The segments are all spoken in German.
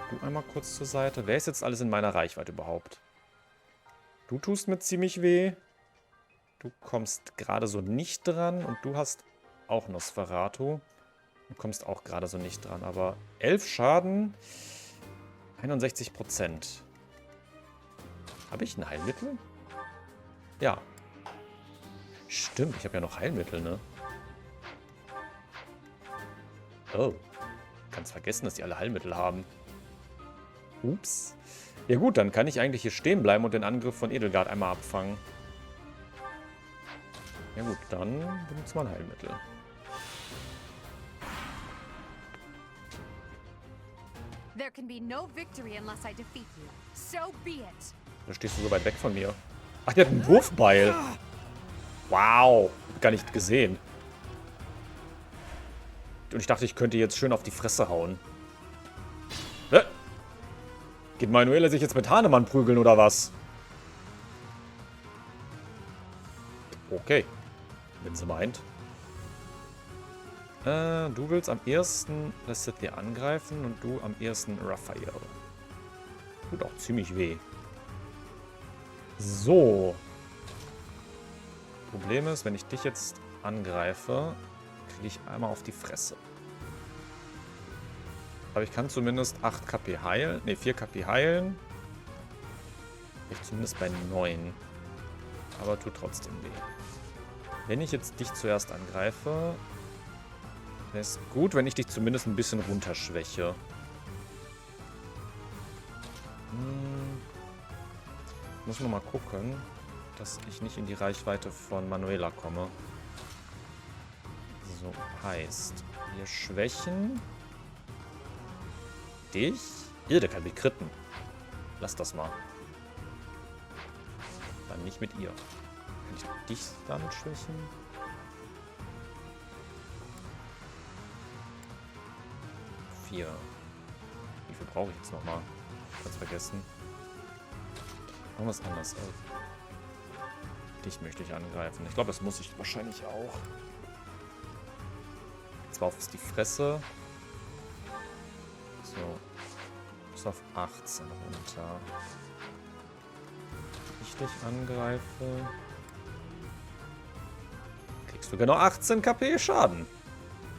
Du einmal kurz zur Seite. Wer ist jetzt alles in meiner Reichweite überhaupt? Du tust mir ziemlich weh. Du kommst gerade so nicht dran. Und du hast auch Nosferatu. Du kommst auch gerade so nicht dran. Aber 11 Schaden. 61%. Habe ich ein Heilmittel? Ja. Stimmt, ich habe ja noch Heilmittel, ne? Oh. Ganz vergessen, dass die alle Heilmittel haben. Ups. Ja gut, dann kann ich eigentlich hier stehen bleiben und den Angriff von Edelgard einmal abfangen. Ja gut, dann benutzt man Heilmittel. There can be no victory unless I defeat you. So be it. Da stehst du so weit weg von mir. Ach, der hat einen Wurfbeil. Wow. Hab gar nicht gesehen. Und ich dachte, ich könnte jetzt schön auf die Fresse hauen. Geht Manuela sich jetzt mit Hahnemann prügeln, oder was? Okay. Wenn sie meint. Du willst am ersten Lessithia angreifen und du am ersten Raphael. Tut auch ziemlich weh. So. Problem ist, wenn ich dich jetzt angreife, kriege ich einmal auf die Fresse. Aber ich kann zumindest 8 KP heilen. Ne, 4 KP heilen. Ich zumindest bei 9. Aber tut trotzdem weh. Wenn ich jetzt dich zuerst angreife, wäre es gut, wenn ich dich zumindest ein bisschen runterschwäche. Ich muss nochmal gucken, dass ich nicht in die Reichweite von Manuela komme. So, heißt, wir schwächen dich. Der kann mich kritten. Lass das mal. Dann nicht mit ihr. Kann ich dich damit schwächen? Vier. Wie viel brauche ich jetzt nochmal? Ganz vergessen. Machen wir es anders. Dich möchte ich angreifen. Ich glaube, das muss ich wahrscheinlich auch. Zwar auf die Fresse. So. Bis auf 18 runter. Ich dich angreife. Kriegst du genau 18 KP Schaden.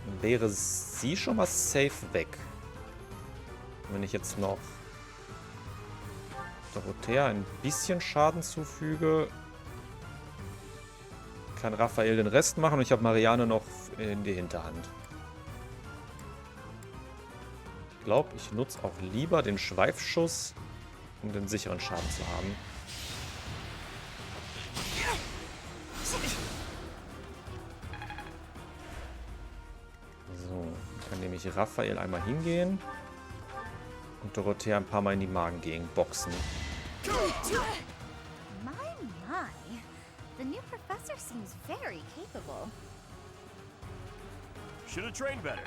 Dann wäre sie schon mal safe weg. Und wenn ich jetzt noch Dorothea ein bisschen Schaden zufüge, kann Raphael den Rest machen und ich habe Marianne noch in die Hinterhand. Ich glaube, ich nutze auch lieber den Schweifschuss, um den sicheren Schaden zu haben. So, dann kann nämlich Raphael einmal hingehen und Dorothea ein paar Mal in die Magengegend boxen. My. The new professor seems very capable. Should have trained better.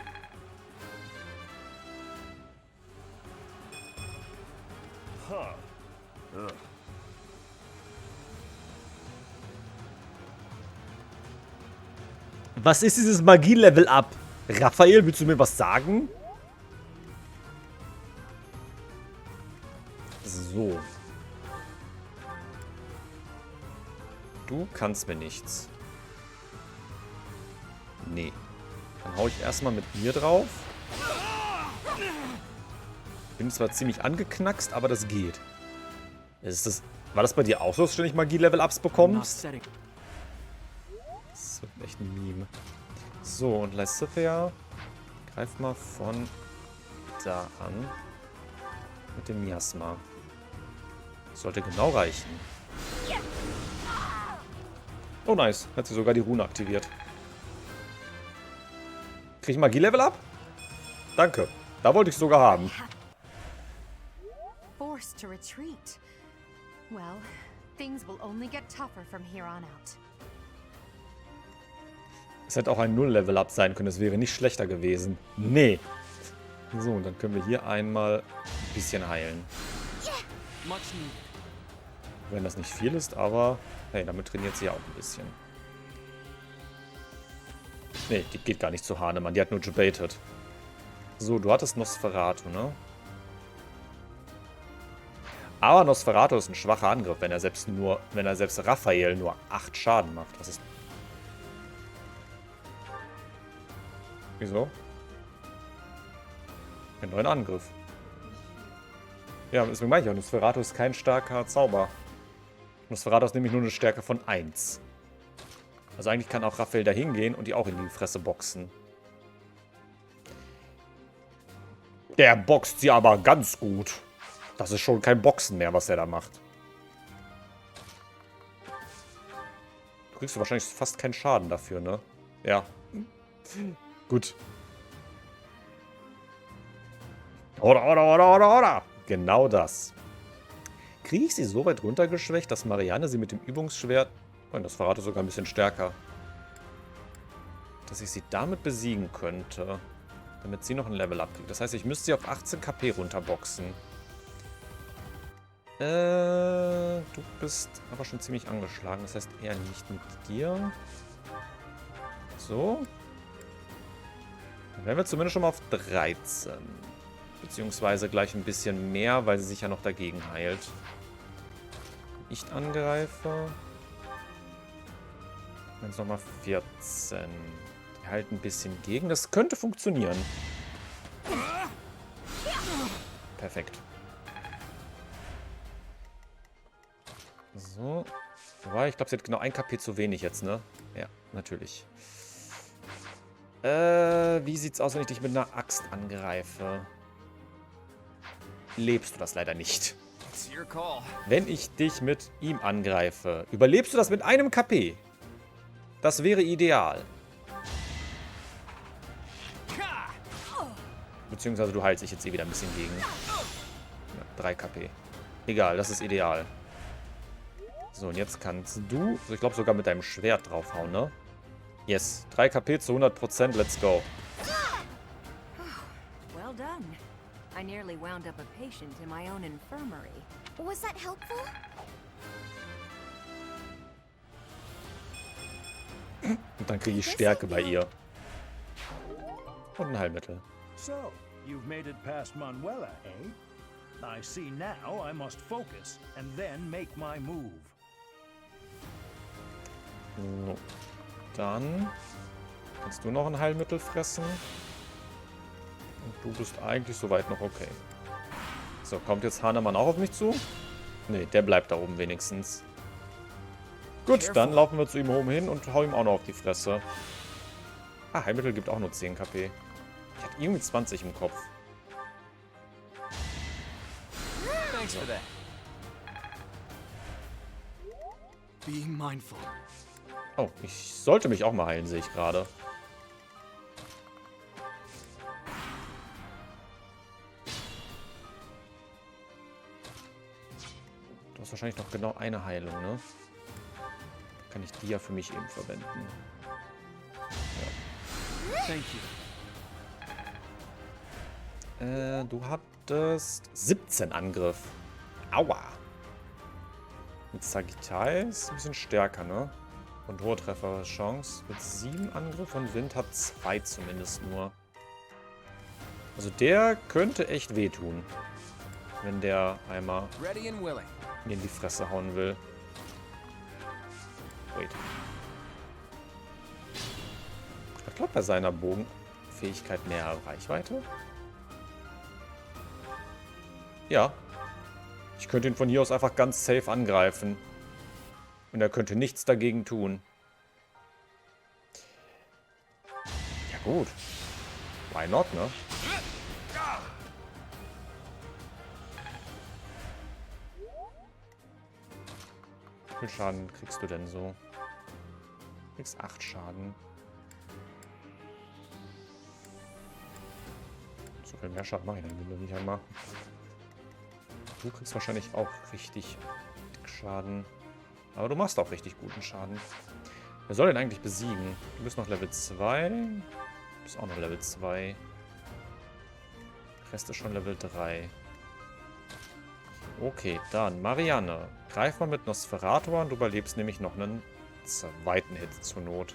Huh. Ugh. Was ist dieses Magie-Level-Up? Raphael, willst du mir was sagen? So. Du kannst mir nichts. Nee. Dann hau ich erstmal mit mir drauf. Bin zwar ziemlich angeknackst, aber das geht. War das bei dir auch so, dass du ständig Magie-Level-Ups bekommst? Das wird echt ein Meme. So, und Lessithia, greif mal von da an. Mit dem Miasma. Sollte genau reichen. Oh, nice. Hat sie sogar die Rune aktiviert. Krieg ich Magie-Level ab? Danke. Da wollte ich sogar haben. Forced to retreat. Well, things will only get tougher from here on out. Es hätte auch ein Null-Level-Up sein können. Es wäre nicht schlechter gewesen. Nee. So, und dann können wir hier einmal ein bisschen heilen. Wenn das nicht viel ist, aber hey, damit trainiert sie ja auch ein bisschen. Nee, die geht gar nicht zu Hahnemann. Die hat nur gebaitet. So, du hattest Nosferatu, ne? Aber Nosferatu ist ein schwacher Angriff, wenn er selbst Raphael nur 8 Schaden macht. Was ist... Wieso? Einen neuen Angriff. Ja, deswegen meine ich auch, Nosferatu ist kein starker Zauber. Nosferatu ist nämlich nur eine Stärke von 1. Also eigentlich kann auch Raphael da hingehen und die auch in die Fresse boxen. Der boxt sie aber ganz gut. Das ist schon kein Boxen mehr, was er da macht. Du kriegst wahrscheinlich fast keinen Schaden dafür, ne? Ja. Gut. Oder. Genau das. Kriege ich sie so weit runtergeschwächt, dass Marianne sie mit dem Übungsschwert... Oh, das verrate sogar ein bisschen stärker. Dass ich sie damit besiegen könnte. Damit sie noch ein Level abkriegt. Das heißt, ich müsste sie auf 18 KP runterboxen. Du bist aber schon ziemlich angeschlagen. Das heißt eher nicht mit dir. So. Dann wären wir zumindest schon mal auf 13. Beziehungsweise gleich ein bisschen mehr, weil sie sich ja noch dagegen heilt. Ich angreife. Jetzt nochmal 14. Die halten ein bisschen gegen. Das könnte funktionieren. Perfekt. So. Wobei, ich glaube, sie hat genau 1 KP zu wenig jetzt, ne? Ja, natürlich. Wie sieht's aus, wenn ich dich mit einer Axt angreife? Lebst du das leider nicht. Wenn ich dich mit ihm angreife, überlebst du das mit 1 KP? Das wäre ideal. Beziehungsweise du heilst dich jetzt eh wieder ein bisschen gegen. Ja, 3 KP. Egal, das ist ideal. So, und jetzt kannst du, ich glaube sogar mit deinem Schwert draufhauen, ne? Yes, 3 KP zu 100%, let's go. Well done. I nearly wound up a patient in my own infirmary. Was that helpful? Und dann kriege ich Stärke bei ihr. Und ein Heilmittel. So, you've made it past Manuela, eh? I see now I must focus and then make my move. So. Dann kannst du noch ein Heilmittel fressen. Und du bist eigentlich soweit noch okay. So, kommt jetzt Hahnemann auch auf mich zu? Ne, der bleibt da oben wenigstens. Gut, dann laufen wir zu ihm oben hin und hauen ihm auch noch auf die Fresse. Ah, Heilmittel gibt auch nur 10 KP. Ich hatte irgendwie 20 im Kopf. Thanks for that. Being mindful. Oh, ich sollte mich auch mal heilen, sehe ich gerade. Du hast wahrscheinlich noch genau eine Heilung, ne? Kann ich die ja für mich eben verwenden. Ja. Thank you. Du hattest 17 Angriff. Aua. Mit Sagittal ist ein bisschen stärker, ne? Und hohe Trefferchance. Mit 7 Angriff und Wind hat 2 zumindest nur. Also der könnte echt wehtun. Wenn der einmal mir in die Fresse hauen will. Wait. Ich glaube, bei seiner Bogenfähigkeit mehr Reichweite. Ja. Ich könnte ihn von hier aus einfach ganz safe angreifen. Und er könnte nichts dagegen tun. Ja gut. Why not, ne? Wie viel Schaden kriegst du denn so? Du kriegst 8 Schaden. So viel mehr Schaden mache ich dann nicht einmal. Du kriegst wahrscheinlich auch richtig Schaden. Aber du machst auch richtig guten Schaden. Wer soll denn eigentlich besiegen? Du bist noch Level 2. Du bist auch noch Level 2. Der Rest ist schon Level 3. Okay, dann Marianne. Greif mal mit Nosferatu an. Du überlebst nämlich noch einen zweiten Hit zur Not.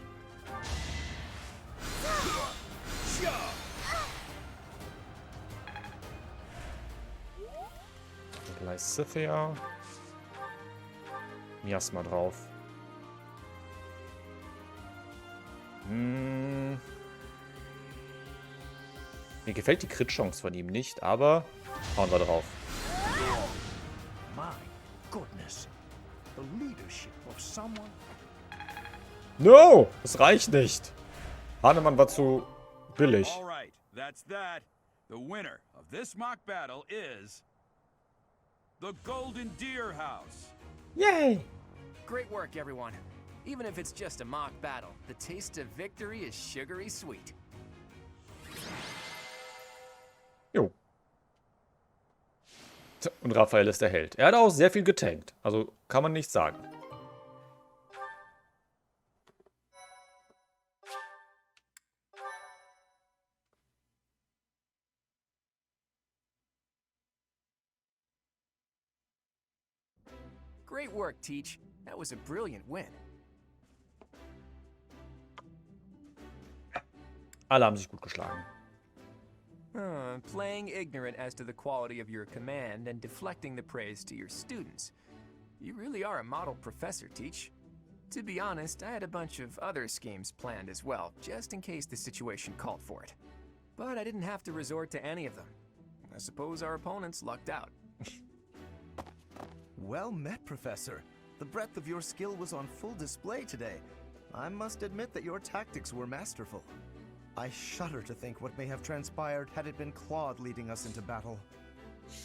Lysithia. Miasma drauf. Mir gefällt die Crit-Chance von ihm nicht, aber hauen wir drauf. My goodness. The leadership of someone. No! Das reicht nicht. Hahnemann war zu billig. All right, that's that. The winner of this mock battle is the Golden Deer House. Yay! Great work, everyone. Even if it's just a mock battle, the taste of victory is sugary sweet. Jo. Tja, und Raphael ist der Held. Er hat auch sehr viel getankt. Also kann man nicht sagen. Great work, Teach. That was a brilliant win. Alle haben sich gut geschlagen. Playing ignorant as to the quality of your command and deflecting the praise to your students. You really are a model professor, Teach. To be honest, I had a bunch of other schemes planned as well, just in case the situation called for it. But I didn't have to resort to any of them. I suppose our opponents lucked out. Well met, Professor. The breadth of your skill was on full display today. I must admit that your tactics were masterful. I shudder to think what may have transpired had it been Claude leading us into battle.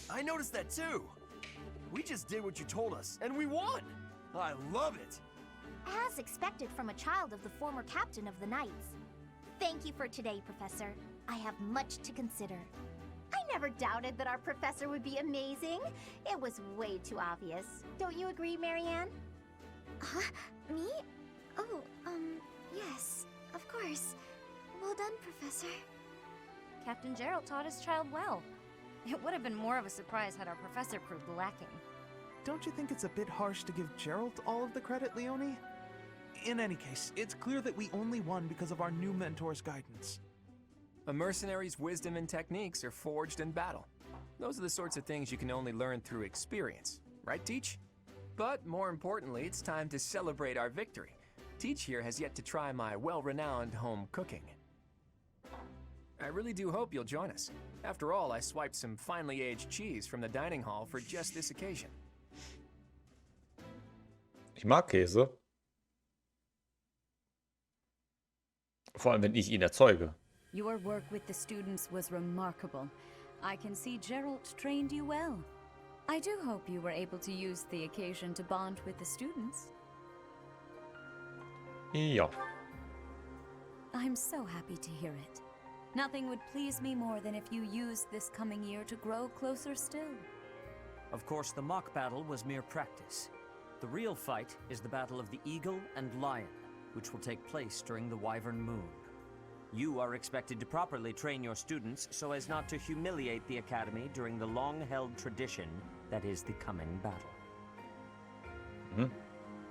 I noticed that too. We just did what you told us, and we won! I love it! As expected from a child of the former captain of the Knights. Thank you for today, Professor. I have much to consider. I never doubted that our professor would be amazing. It was way too obvious. Don't you agree, Marianne? Me? Oh, yes, of course. Well done, Professor. Captain Gerald taught his child well. It would have been more of a surprise had our professor proved lacking. Don't you think it's a bit harsh to give Gerald all of the credit, Leonie? In any case, it's clear that we only won because of our new mentor's guidance. A mercenary's wisdom and techniques are forged in battle. Those are the sorts of things you can only learn through experience, right, Teach? But more importantly, it's time to celebrate our victory. Teach here has yet to try my well-renowned home cooking. I really do hope you'll join us. After all, I swiped some finely aged cheese from the dining hall for just this occasion. Ich mag Käse. Vor allem, wenn ich ihn erzeuge. Your work with the students was remarkable. I can see Gerald trained you well. I do hope you were able to use the occasion to bond with the students. Ja. I'm so happy to hear it. Nothing would please me more than if you used this coming year to grow closer still. Of course, the mock battle was mere practice. The real fight is the battle of the Eagle and Lion, which will take place during the Wyvern Moon. You are expected to properly train your students so as not to humiliate the Academy during the long-held tradition that is the coming battle.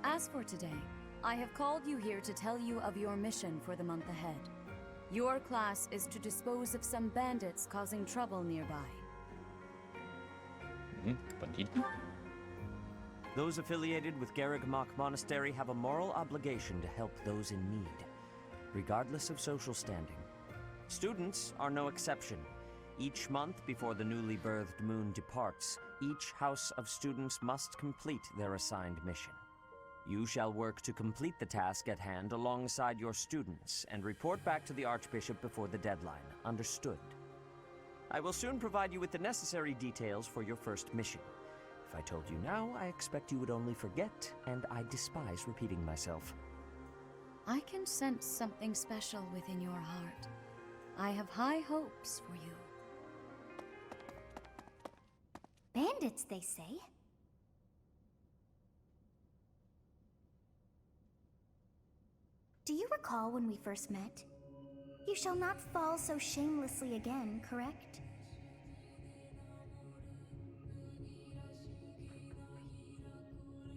As for today, I have called you here to tell you of your mission for the month ahead. Your class is to dispose of some bandits causing trouble nearby. Banditen? Those affiliated with Garrigmach Monastery have a moral obligation to help those in need, regardless of social standing. Students are no exception. Each month before the newly birthed moon departs, each house of students must complete their assigned mission. You shall work to complete the task at hand alongside your students and report back to the Archbishop before the deadline. Understood? I will soon provide you with the necessary details for your first mission. If I told you now, I expect you would only forget, and I despise repeating myself. I can sense something special within your heart. I have high hopes for you. Bandits, they say? Do you recall when we first met? You shall not fall so shamelessly again, correct?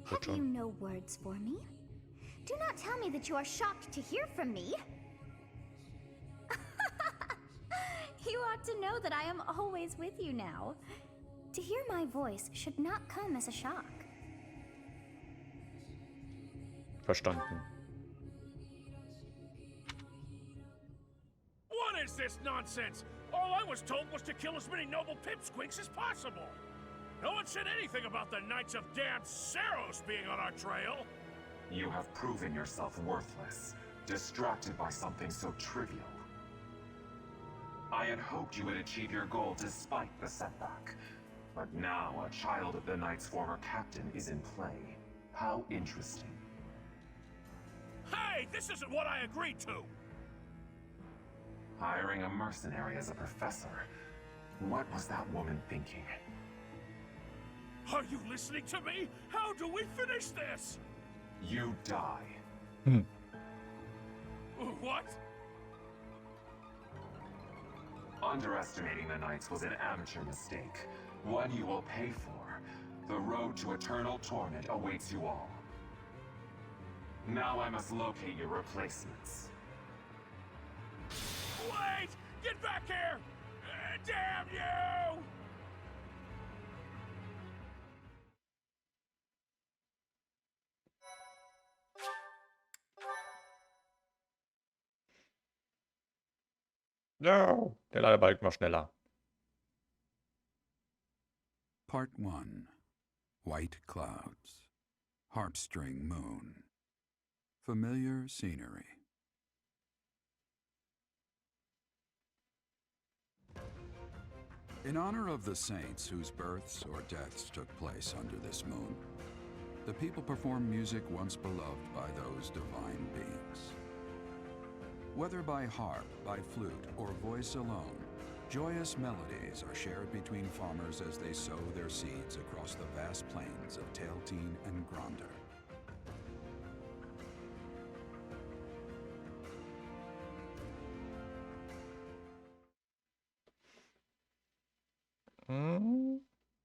Have you no words for me? Do not tell me that you are shocked to hear from me. You ought to know that I am always with you now. To hear my voice should not come as a shock. Verstanden. What is this nonsense? All I was told was to kill as many noble pipsqueaks as possible. No one said anything about the Knights of Damn Saros being on our trail. You have proven yourself worthless, distracted by something so trivial. I had hoped you would achieve your goal despite the setback. But now a child of the Knight's former captain is in play. How interesting. Hey, this isn't what I agreed to! Hiring a mercenary as a professor. What was that woman thinking? Are you listening to me? How do we finish this? You die. What? Underestimating the Knights was an amateur mistake. One you will pay for. The road to eternal torment awaits you all. Now I must locate your replacements. Wait! Get back here! Damn you! No, der Ladebalken war schneller. Part 1. White Clouds. Harpstring Moon. Familiar scenery. In honor of the saints whose births or deaths took place under this moon, the people perform music once beloved by those divine beings. Whether by harp, by flute, or voice alone, joyous melodies are shared between farmers as they sow their seeds across the vast plains of Tailteen and Gronder.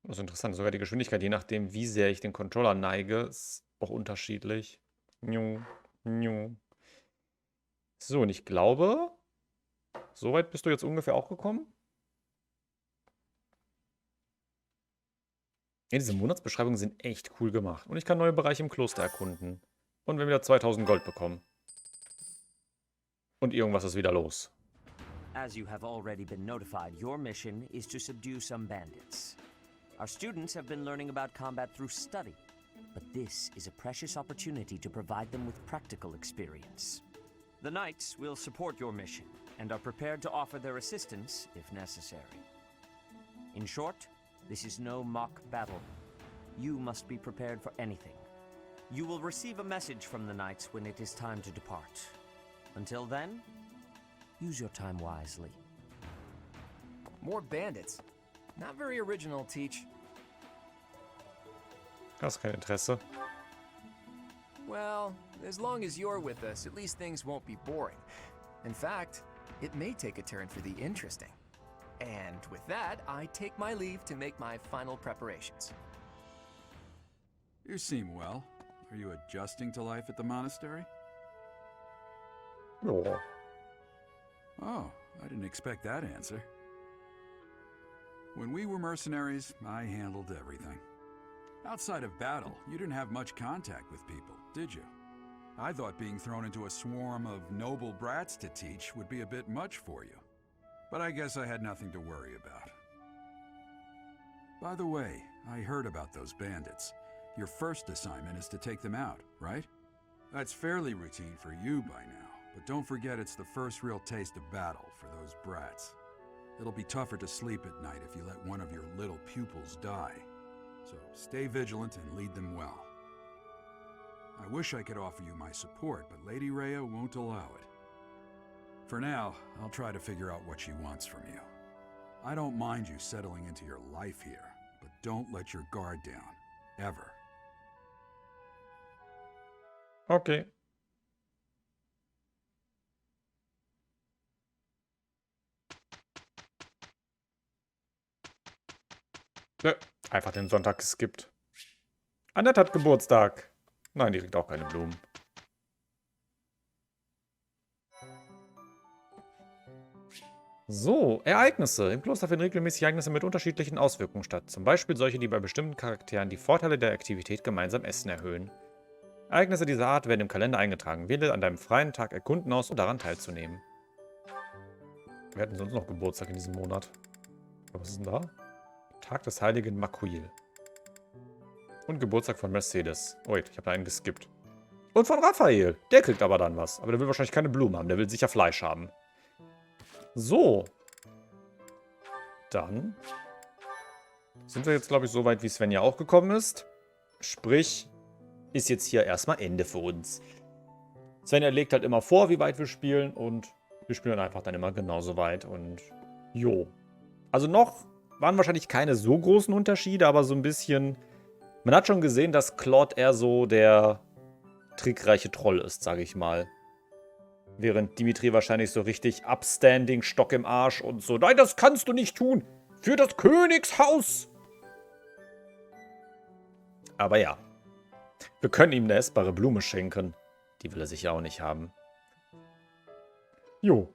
Das ist interessant. Sogar die Geschwindigkeit, je nachdem, wie sehr ich den Controller neige, ist auch unterschiedlich. So, und ich glaube, so weit bist du jetzt ungefähr auch gekommen? Ja, diese Monatsbeschreibungen sind echt cool gemacht. Und ich kann neue Bereiche im Kloster erkunden. Und wir wieder 2000 Gold bekommen. Und irgendwas ist wieder los. As you have already been notified, your mission is to subdue some bandits. Our students have been learning about combat through study, but this is a precious opportunity to provide them with practical experience. The Knights will support your mission and are prepared to offer their assistance if necessary. In short, this is no mock battle. You must be prepared for anything. You will receive a message from the Knights when it is time to depart. Until then, use your time wisely. More bandits. Not very original, Teach. Hast kein Interesse. Well, as long as you're with us, at least things won't be boring. In fact, it may take a turn for the interesting. And with that, I take my leave to make my final preparations. You seem well. Are you adjusting to life at the monastery? Ja. Oh, I didn't expect that answer. When we were mercenaries, I handled everything. Outside of battle, you didn't have much contact with people, did you? I thought being thrown into a swarm of noble brats to teach would be a bit much for you. But I guess I had nothing to worry about. By the way, I heard about those bandits. Your first assignment is to take them out, right? That's fairly routine for you by now, but don't forget it's the first real taste of battle for those brats. It'll be tougher to sleep at night if you let one of your little pupils die. So stay vigilant and lead them well. I wish I could offer you my support, but Lady Rhea won't allow it. For now, I'll try to figure out what she wants from you. I don't mind you settling into your life here, but don't let your guard down. Ever. Okay. Nö, einfach den Sonntag geskippt. Annette hat Geburtstag. Nein, die kriegt auch keine Blumen. So, Ereignisse. Im Kloster finden regelmäßig Ereignisse mit unterschiedlichen Auswirkungen statt. Zum Beispiel solche, die bei bestimmten Charakteren die Vorteile der Aktivität gemeinsam Essen erhöhen. Ereignisse dieser Art werden im Kalender eingetragen. Wähle an deinem freien Tag Erkunden aus, um daran teilzunehmen. Wir hatten sonst noch Geburtstag in diesem Monat. Was ist denn da? Tag des heiligen Makuil. Und Geburtstag von Mercedes. Oh, wait, ich habe da einen geskippt. Und von Raphael. Der kriegt aber dann was. Aber der will wahrscheinlich keine Blumen haben. Der will sicher Fleisch haben. So. Dann sind wir jetzt, glaube ich, so weit, wie Svenja auch gekommen ist. Sprich, ist jetzt hier erstmal Ende für uns. Svenja legt halt immer vor, wie weit wir spielen. Und wir spielen einfach dann immer genauso weit. Und jo. Also noch waren wahrscheinlich keine so großen Unterschiede, aber so ein bisschen... Man hat schon gesehen, dass Claude eher so der trickreiche Troll ist, sage ich mal. Während Dimitri wahrscheinlich so richtig upstanding, Stock im Arsch und so, nein, das kannst du nicht tun! Für das Königshaus! Aber ja. Wir können ihm eine essbare Blume schenken. Die will er sicher auch nicht haben. Jo.